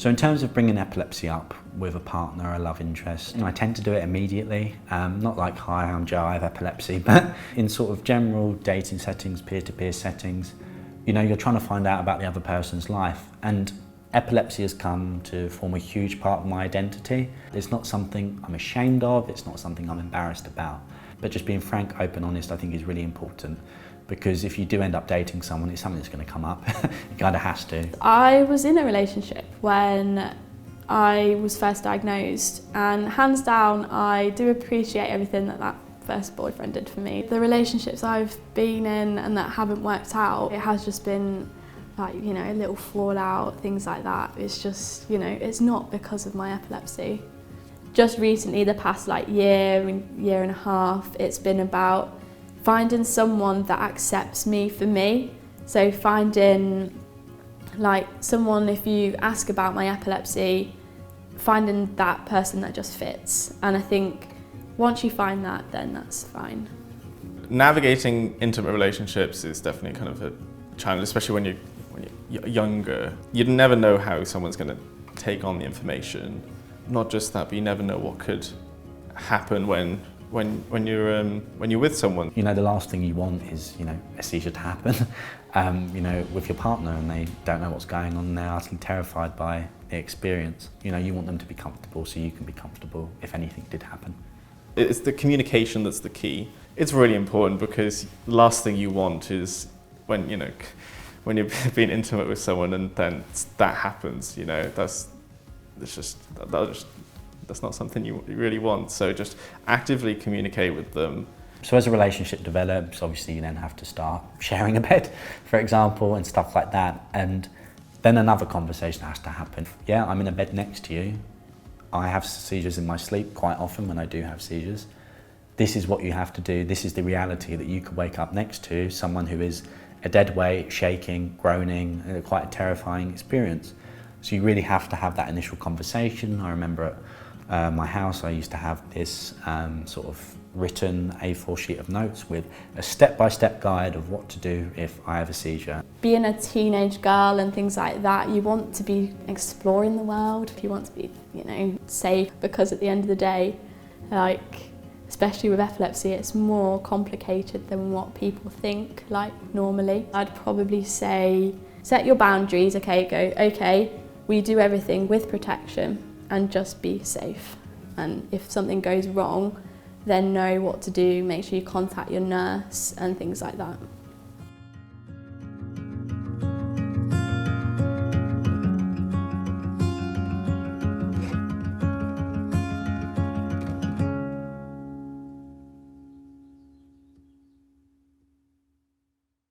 So in terms of bringing epilepsy up with a partner, a love interest, I tend to do it immediately. Not like, hi, I'm Joe, I have epilepsy, but in sort of general dating settings, peer-to-peer settings, you're trying to find out about the other person's life. And epilepsy has come to form a huge part of my identity. It's not something I'm ashamed of, it's not something I'm embarrassed about. But just being frank, open, honest, I think is really important. Because if you do end up dating someone, it's something that's going to come up. It kind of has to. I was in a relationship when I was first diagnosed, and hands down, I do appreciate everything that first boyfriend did for me. The relationships I've been in and that haven't worked out, it has just been like, a little fallout, things like that. It's just, it's not because of my epilepsy. Just recently, the past year and a half, it's been about finding someone that accepts me for me. So finding someone, if you ask about my epilepsy, finding that person that just fits. And I think once you find that, then that's fine. Navigating intimate relationships is definitely kind of a challenge, especially when you're younger. You'd never know how someone's going to take on the information. Not just that, but you never know what could happen when you're with someone. The last thing you want is, a seizure to happen, with your partner, and they don't know what's going on and they're utterly terrified by the experience. You want them to be comfortable so you can be comfortable if anything did happen. It's the communication that's the key. It's really important because the last thing you want is when you've been intimate with someone and then that happens, that's not something you really want. So just actively communicate with them. So as a relationship develops, obviously you then have to start sharing a bed, for example, and stuff like that. And then another conversation has to happen. Yeah, I'm in a bed next to you. I have seizures in my sleep quite often when I do have seizures. This is what you have to do. This is the reality that you could wake up next to someone who is a dead weight, shaking, groaning, quite a terrifying experience. So you really have to have that initial conversation. I remember at my house I used to have this sort of written A4 sheet of notes with a step-by-step guide of what to do if I have a seizure. Being a teenage girl and things like that, you want to be exploring the world. You want to be, safe, because at the end of the day, especially with epilepsy, it's more complicated than what people think, normally. I'd probably say, set your boundaries, okay, we do everything with protection and just be safe. And if something goes wrong, then know what to do, make sure you contact your nurse and things like that.